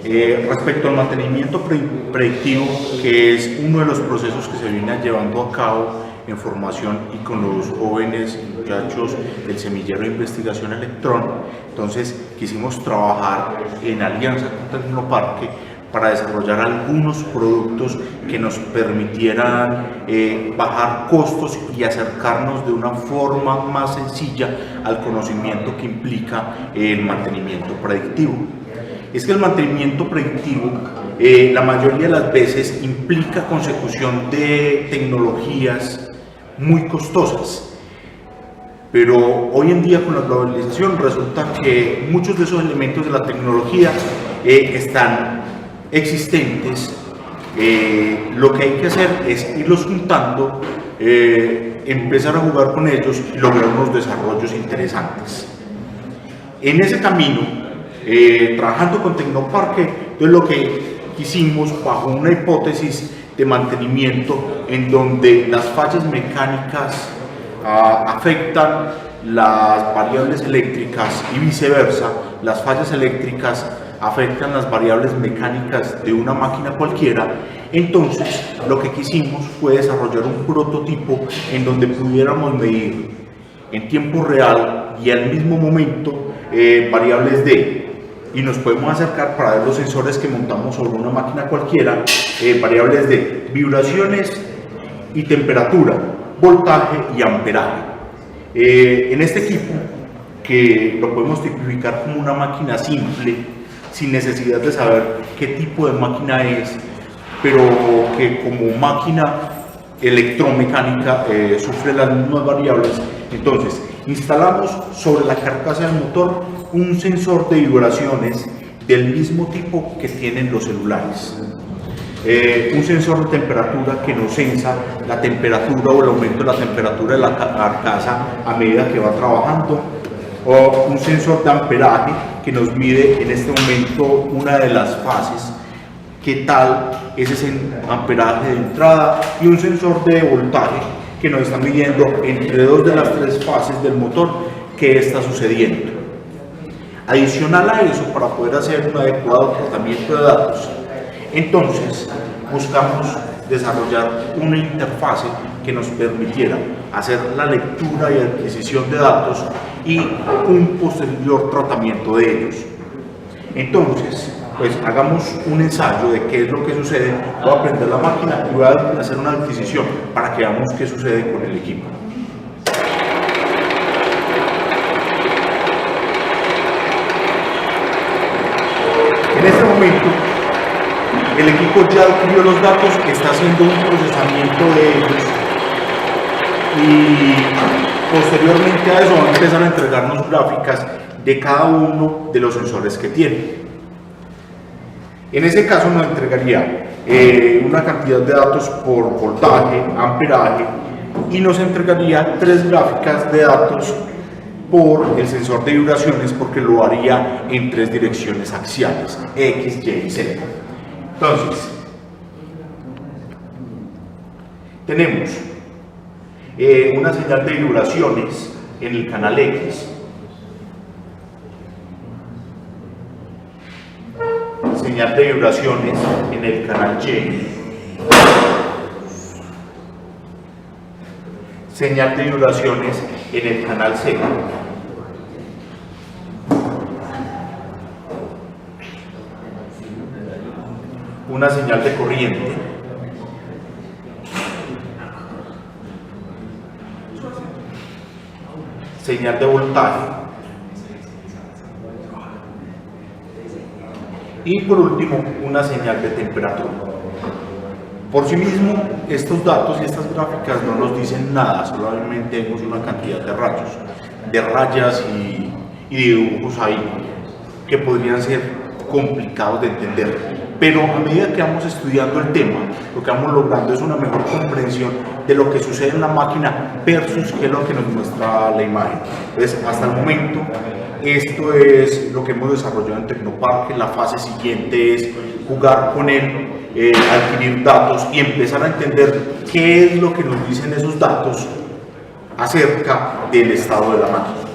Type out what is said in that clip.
Respecto al mantenimiento predictivo, que es uno de los procesos que se viene llevando a cabo en formación y con los jóvenes y muchachos del semillero de investigación Electron, entonces quisimos trabajar en alianza con Tecnoparque para desarrollar algunos productos que nos permitieran bajar costos y acercarnos de una forma más sencilla al conocimiento que implica el mantenimiento predictivo. Es que el mantenimiento predictivo la mayoría de las veces implica consecución de tecnologías muy costosas, pero hoy en día con la globalización resulta que muchos de esos elementos de la tecnología están existentes. Lo que hay que hacer es irlos juntando, empezar a jugar con ellos y lograr unos desarrollos interesantes. En ese camino, trabajando con Tecnoparque, entonces lo que hicimos bajo una hipótesis de mantenimiento en donde las fallas mecánicas afectan las variables eléctricas y viceversa, las fallas eléctricas afectan las variables mecánicas de una máquina cualquiera. Entonces lo que quisimos fue desarrollar un prototipo en donde pudiéramos medir en tiempo real y al mismo momento variables y nos podemos acercar para ver los sensores que montamos sobre una máquina cualquiera, variables de vibraciones y temperatura, voltaje y amperaje. En este equipo, que lo podemos tipificar como una máquina simple, sin necesidad de saber qué tipo de máquina es, pero que como máquina electromecánica sufre las mismas variables. Entonces, instalamos sobre la carcasa del motor un sensor de vibraciones del mismo tipo que tienen los celulares. Un sensor de temperatura que nos sensa la temperatura o el aumento de la temperatura de la carcasa a medida que va trabajando, o un sensor de amperaje que nos mide en este momento una de las fases, qué tal es ese amperaje de entrada, y un sensor de voltaje que nos está midiendo entre dos de las tres fases del motor qué está sucediendo. Adicional a eso, para poder hacer un adecuado tratamiento de datos, entonces buscamos desarrollar una interfase que nos permitiera hacer la lectura y adquisición de datos y un posterior tratamiento de ellos. Entonces, pues hagamos un ensayo de qué es lo que sucede. Voy a prender la máquina y voy a hacer una adquisición para que veamos qué sucede con el equipo. En este momento, el equipo ya adquirió los datos, está haciendo un procesamiento de ellos y posteriormente a eso van a empezar a entregarnos gráficas de cada uno de los sensores que tiene. En ese caso nos entregaría una cantidad de datos por voltaje, amperaje, y nos entregaría 3 gráficas de datos por el sensor de vibraciones, porque lo haría en 3 direcciones axiales, X, Y y Z. Entonces, tenemos una señal de vibraciones en el canal X, señal de vibraciones en el canal Y, señal de vibraciones en el canal Z, una señal de corriente, señal de voltaje y por último una señal de temperatura. Por sí mismo, estos datos y estas gráficas no nos dicen nada, solamente vemos una cantidad de rayos, de rayas y dibujos ahí que podrían ser complicados de entender. Pero a medida que vamos estudiando el tema, lo que vamos logrando es una mejor comprensión de lo que sucede en la máquina versus qué es lo que nos muestra la imagen. Entonces, hasta el momento, esto es lo que hemos desarrollado en Tecnoparque. La fase siguiente es jugar con él, adquirir datos y empezar a entender qué es lo que nos dicen esos datos acerca del estado de la máquina.